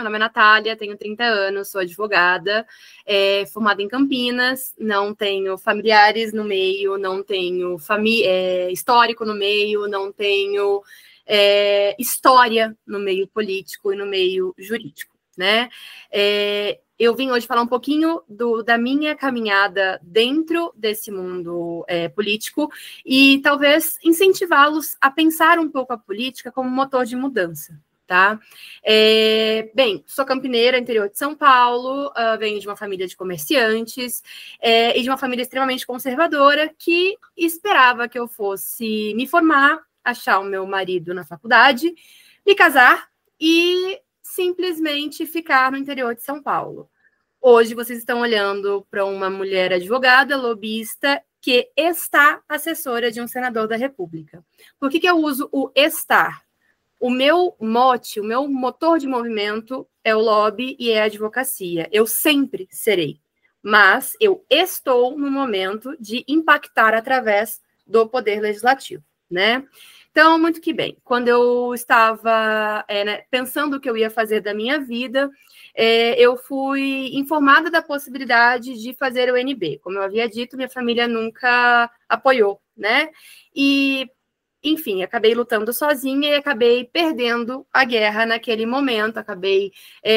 meu nome é Natália, tenho 30 anos, sou advogada, formada em Campinas, não tenho familiares no meio, não tenho histórico no meio, não tenho história no meio político e no meio jurídico, né? Eu vim hoje falar um pouquinho da minha caminhada dentro desse mundo político e talvez incentivá-los a pensar um pouco a política como motor de mudança, tá? Bem, sou campineira, interior de São Paulo, venho de uma família de comerciantes e de uma família extremamente conservadora que esperava que eu fosse me formar, achar o meu marido na faculdade, me casar e simplesmente ficar no interior de São Paulo. Hoje vocês estão olhando para uma mulher advogada, lobista, que está assessora de um senador da República. Por que eu uso o estar? O meu mote, o meu motor de movimento é o lobby e é a advocacia. Eu sempre serei, mas eu estou no momento de impactar através do poder legislativo, né? Então, muito que bem. Quando eu estava pensando o que eu ia fazer da minha vida, eu fui informada da possibilidade de fazer o NB. Como eu havia dito, minha família nunca apoiou, né? E, enfim, acabei lutando sozinha e acabei perdendo a guerra naquele momento. Acabei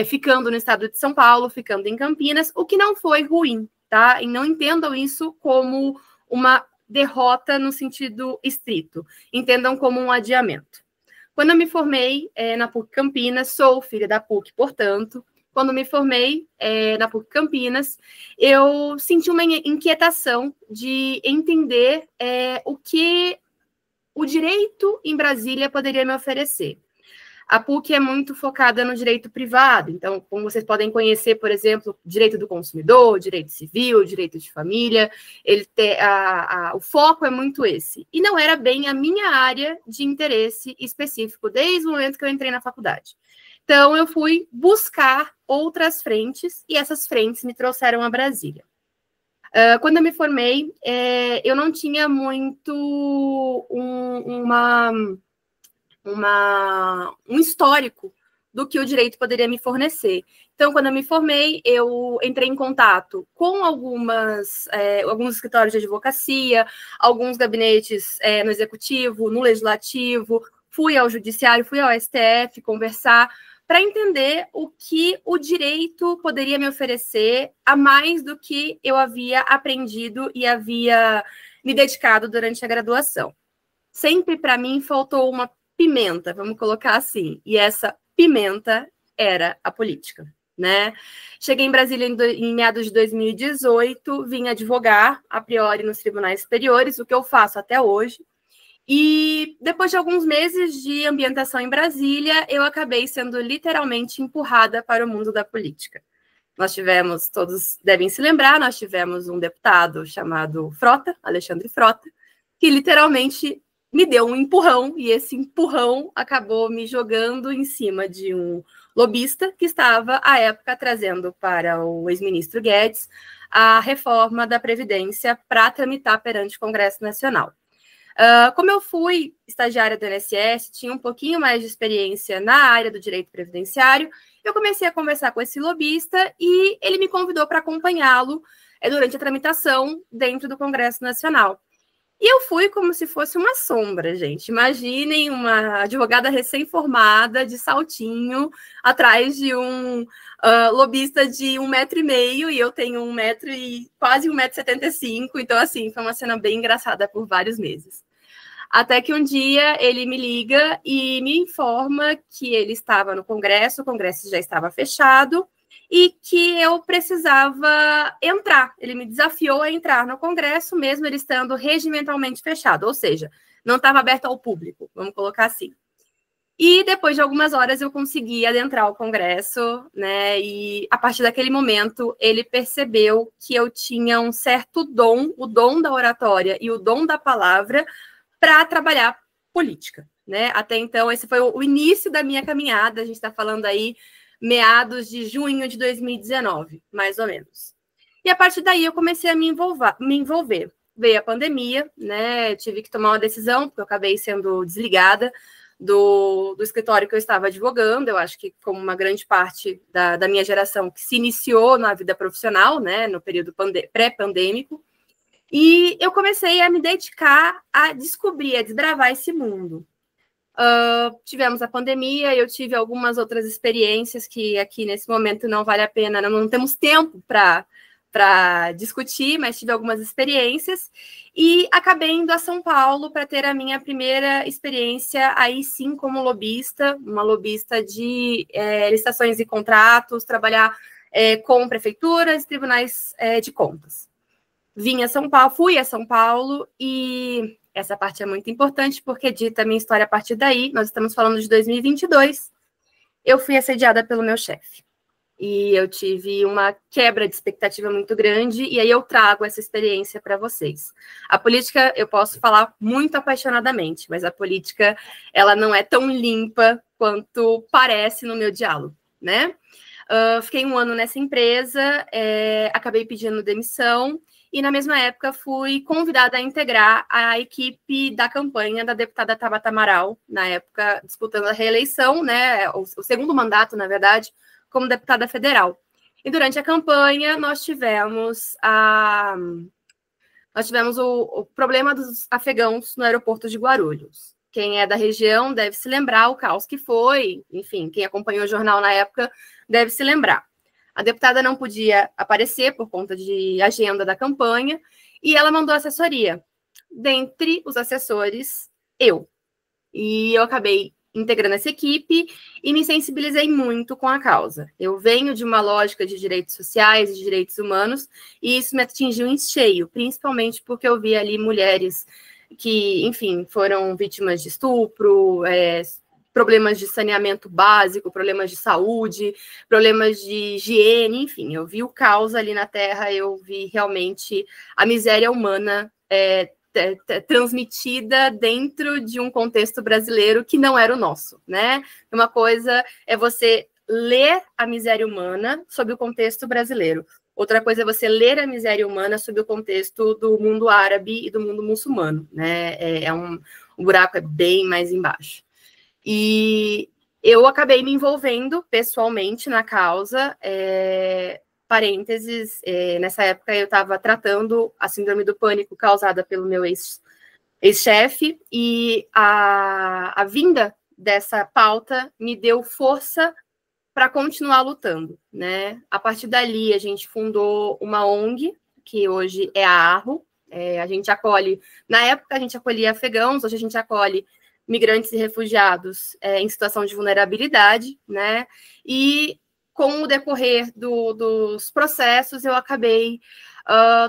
ficando no estado de São Paulo, ficando em Campinas, o que não foi ruim, tá? E não entendam isso como uma derrota no sentido estrito. Entendam como um adiamento. Quando eu me formei na PUC Campinas, sou filha da PUC, portanto, quando me formei na PUC Campinas, eu senti uma inquietação de entender o que o direito em Brasília poderia me oferecer. A PUC é muito focada no direito privado, então, como vocês podem conhecer, por exemplo, direito do consumidor, direito civil, direito de família, o foco é muito esse. E não era bem a minha área de interesse específico, desde o momento que eu entrei na faculdade. Então, eu fui buscar outras frentes, e essas frentes me trouxeram a Brasília. Quando eu me formei, eu não tinha muito um histórico do que o direito poderia me fornecer. Então, quando eu me formei, eu entrei em contato com alguns escritórios de advocacia, alguns gabinetes no executivo, no legislativo, fui ao judiciário, fui ao STF conversar para entender o que o direito poderia me oferecer a mais do que eu havia aprendido e havia me dedicado durante a graduação. Sempre, para mim, faltou uma pimenta, vamos colocar assim, e essa pimenta era a política, né? Cheguei em Brasília em meados de 2018, vim advogar, a priori, nos tribunais superiores, o que eu faço até hoje, e depois de alguns meses de ambientação em Brasília, eu acabei sendo literalmente empurrada para o mundo da política. Nós tivemos, todos devem se lembrar, nós tivemos um deputado chamado Frota, Alexandre Frota, que literalmente me deu um empurrão, e esse empurrão acabou me jogando em cima de um lobista que estava, à época, trazendo para o ex-ministro Guedes a reforma da Previdência para tramitar perante o Congresso Nacional. Como eu fui estagiária do INSS, tinha um pouquinho mais de experiência na área do direito previdenciário, eu comecei a conversar com esse lobista e ele me convidou para acompanhá-lo durante a tramitação dentro do Congresso Nacional. E eu fui como se fosse uma sombra, gente. Imaginem uma advogada recém-formada, de saltinho, atrás de um lobista de 1,5 m, e eu tenho 1 metro e quase 1,75 m. Então, assim, foi uma cena bem engraçada por vários meses. Até que um dia ele me liga e me informa que ele estava no Congresso, o Congresso já estava fechado, e que eu precisava entrar. Ele me desafiou a entrar no Congresso, mesmo ele estando regimentalmente fechado, ou seja, não estava aberto ao público, vamos colocar assim. E depois de algumas horas eu consegui adentrar o Congresso, né? E a partir daquele momento ele percebeu que eu tinha um certo dom, o dom da oratória e o dom da palavra, para trabalhar política, né? Até então, esse foi o início da minha caminhada, a gente está falando aí meados de junho de 2019, mais ou menos. E a partir daí eu comecei a me envolver. Veio a pandemia, né? Eu tive que tomar uma decisão, porque eu acabei sendo desligada do escritório que eu estava advogando. Eu acho que como uma grande parte da minha geração que se iniciou na vida profissional, né, no período pré-pandêmico, e eu comecei a me dedicar a descobrir, a desbravar esse mundo. Tivemos a pandemia, eu tive algumas outras experiências que aqui nesse momento não vale a pena, não temos tempo para discutir, mas tive algumas experiências e acabei indo a São Paulo para ter a minha primeira experiência aí sim como lobista, uma lobista de licitações e contratos, trabalhar com prefeituras e tribunais de contas. Fui a São Paulo e essa parte é muito importante porque dita a minha história a partir daí. Nós estamos falando de 2022. Eu fui assediada pelo meu chefe e eu tive uma quebra de expectativa muito grande e aí eu trago essa experiência para vocês. A política, eu posso falar muito apaixonadamente, mas a política, ela não é tão limpa quanto parece no meu diálogo, né? Fiquei um ano nessa empresa, acabei pedindo demissão e, na mesma época, fui convidada a integrar a equipe da campanha da deputada Tabata Amaral, na época, disputando a reeleição, né, o segundo mandato, na verdade, como deputada federal. E, durante a campanha, nós tivemos o problema dos afegãos no aeroporto de Guarulhos. Quem é da região deve se lembrar o caos que foi, enfim, quem acompanhou o jornal na época deve se lembrar. A deputada não podia aparecer por conta de agenda da campanha e ela mandou assessoria. Dentre os assessores, eu. E eu acabei integrando essa equipe e me sensibilizei muito com a causa. Eu venho de uma lógica de direitos sociais e de direitos humanos e isso me atingiu em cheio, principalmente porque eu vi ali mulheres que, enfim, foram vítimas de estupro, problemas de saneamento básico, problemas de saúde, problemas de higiene, enfim, eu vi o caos ali na Terra, eu vi realmente a miséria humana transmitida dentro de um contexto brasileiro que não era o nosso, né? Uma coisa é você ler a miséria humana sob o contexto brasileiro. Outra coisa é você ler a miséria humana sob o contexto do mundo árabe e do mundo muçulmano, né? O buraco é bem mais embaixo. E eu acabei me envolvendo pessoalmente na causa. Parênteses, nessa época eu estava tratando a síndrome do pânico causada pelo meu ex-chefe, e a vinda dessa pauta me deu força para continuar lutando, né? A partir dali, a gente fundou uma ONG, que hoje é a ARRO. A gente acolhe, na época a gente acolhia afegãos, hoje a gente acolhe migrantes e refugiados em situação de vulnerabilidade, né? E com o decorrer dos processos, eu acabei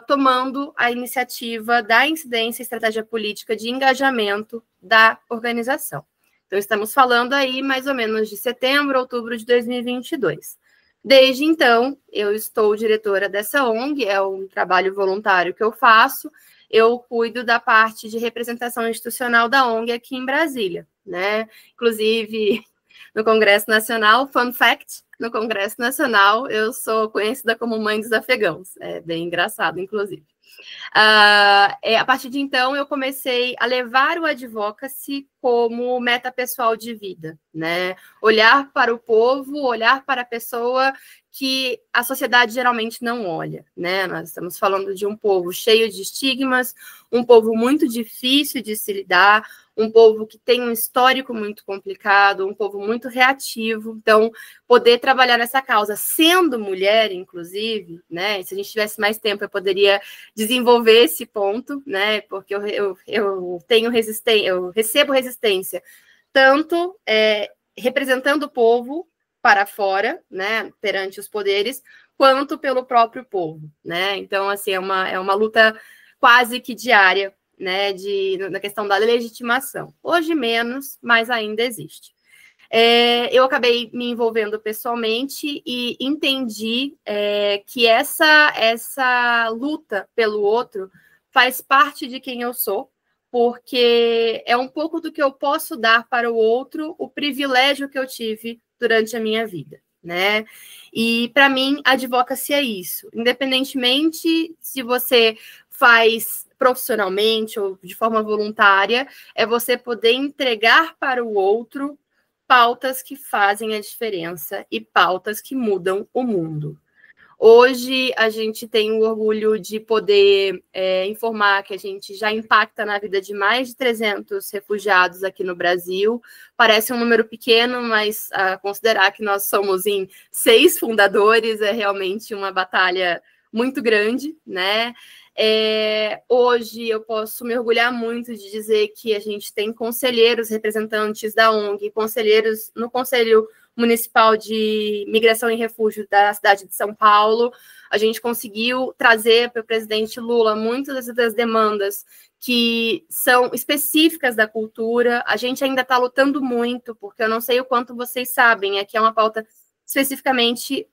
tomando a iniciativa da incidência e estratégia política de engajamento da organização. Então, estamos falando aí mais ou menos de setembro, outubro de 2022. Desde então, eu estou diretora dessa ONG, é um trabalho voluntário que eu faço. Eu cuido da parte de representação institucional da ONG aqui em Brasília, né? Inclusive, no Congresso Nacional, fun fact, no Congresso Nacional, eu sou conhecida como mãe dos afegãos. É bem engraçado, inclusive. A partir de então, eu comecei a levar o advocacy como meta pessoal de vida, né? Olhar para o povo, olhar para a pessoa que a sociedade geralmente não olha, né? Nós estamos falando de um povo cheio de estigmas, um povo muito difícil de se lidar, um povo que tem um histórico muito complicado, um povo muito reativo. Então, poder trabalhar nessa causa, sendo mulher, inclusive, né? Se a gente tivesse mais tempo, eu poderia desenvolver esse ponto, né? Porque eu tenho resistência, eu recebo resistência, tanto representando o povo para fora, né? Perante os poderes, quanto pelo próprio povo, né? Então, assim, é uma luta quase que diária, né, na questão da legitimação. Hoje menos, mas ainda existe. Eu acabei me envolvendo pessoalmente e entendi que essa luta pelo outro faz parte de quem eu sou, porque é um pouco do que eu posso dar para o outro, o privilégio que eu tive durante a minha vida, né? E, para mim, a advocacy é isso. Independentemente se você faz profissionalmente ou de forma voluntária, é você poder entregar para o outro pautas que fazem a diferença e pautas que mudam o mundo. Hoje, a gente tem o orgulho de poder informar que a gente já impacta na vida de mais de 300 refugiados aqui no Brasil. Parece um número pequeno, mas considerar que nós somos em 6 fundadores é realmente uma batalha muito grande, né? Hoje eu posso me orgulhar muito de dizer que a gente tem conselheiros representantes da ONG, conselheiros no Conselho Municipal de Migração e Refúgio da cidade de São Paulo. A gente conseguiu trazer para o presidente Lula muitas das demandas que são específicas da cultura. A gente ainda está lutando muito, porque eu não sei o quanto vocês sabem, aqui é uma pauta especificamente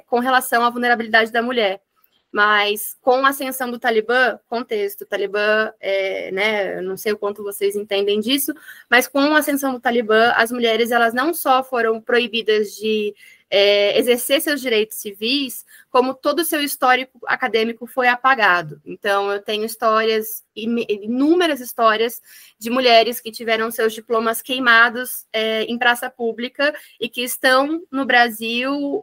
com relação à vulnerabilidade da mulher. Mas com a ascensão do Talibã, contexto, o Talibã, né, não sei o quanto vocês entendem disso, mas com a ascensão do Talibã, as mulheres elas não só foram proibidas de exercer seus direitos civis, como todo o seu histórico acadêmico foi apagado. Então, eu tenho histórias, inúmeras histórias, de mulheres que tiveram seus diplomas queimados em praça pública e que estão no Brasil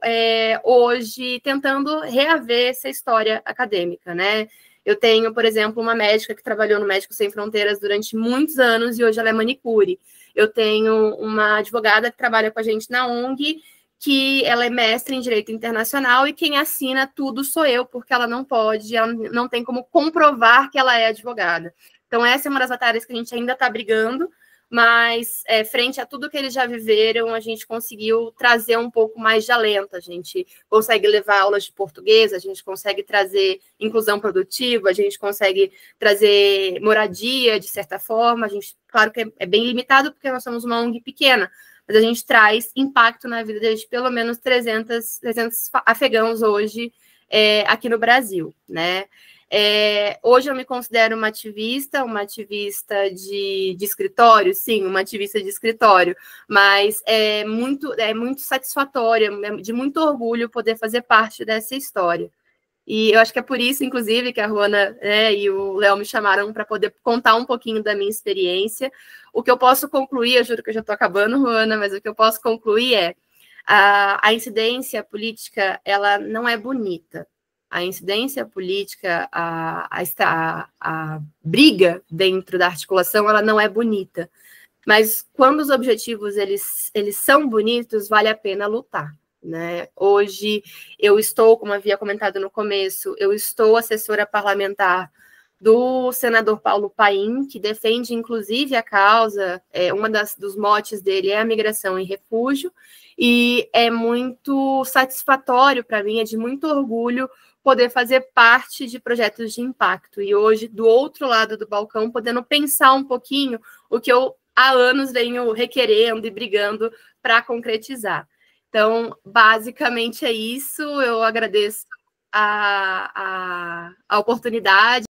hoje tentando reaver essa história acadêmica, né? Eu tenho, por exemplo, uma médica que trabalhou no Médicos Sem Fronteiras durante muitos anos e hoje ela é manicure. Eu tenho uma advogada que trabalha com a gente na ONG, que ela é mestre em Direito Internacional e quem assina tudo sou eu, porque ela não pode, ela não tem como comprovar que ela é advogada. Então, essa é uma das batalhas que a gente ainda está brigando, mas frente a tudo que eles já viveram, a gente conseguiu trazer um pouco mais de alento, a gente consegue levar aulas de português, a gente consegue trazer inclusão produtiva, a gente consegue trazer moradia, de certa forma, a gente, claro que é bem limitado, porque nós somos uma ONG pequena, mas a gente traz impacto na vida de pelo menos 300 afegãos hoje aqui no Brasil, né? Hoje eu me considero uma ativista de escritório, sim, uma ativista de escritório, mas é muito satisfatório, de muito orgulho poder fazer parte dessa história. E eu acho que é por isso, inclusive, que a Ruana e o Léo me chamaram para poder contar um pouquinho da minha experiência. O que eu posso concluir, eu juro que eu já estou acabando, Ruana, mas o que eu posso concluir é a incidência política, ela não é bonita. A incidência política, a briga dentro da articulação, ela não é bonita. Mas quando os objetivos eles são bonitos, vale a pena lutar. Né? Hoje eu estou, como havia comentado no começo, eu estou assessora parlamentar do senador Paulo Paim, que defende inclusive a causa, uma dos motes dele é a migração e refúgio, e é muito satisfatório para mim, é de muito orgulho poder fazer parte de projetos de impacto, e hoje, do outro lado do balcão, podendo pensar um pouquinho o que eu há anos venho requerendo e brigando para concretizar. Então, basicamente é isso. Eu agradeço a oportunidade.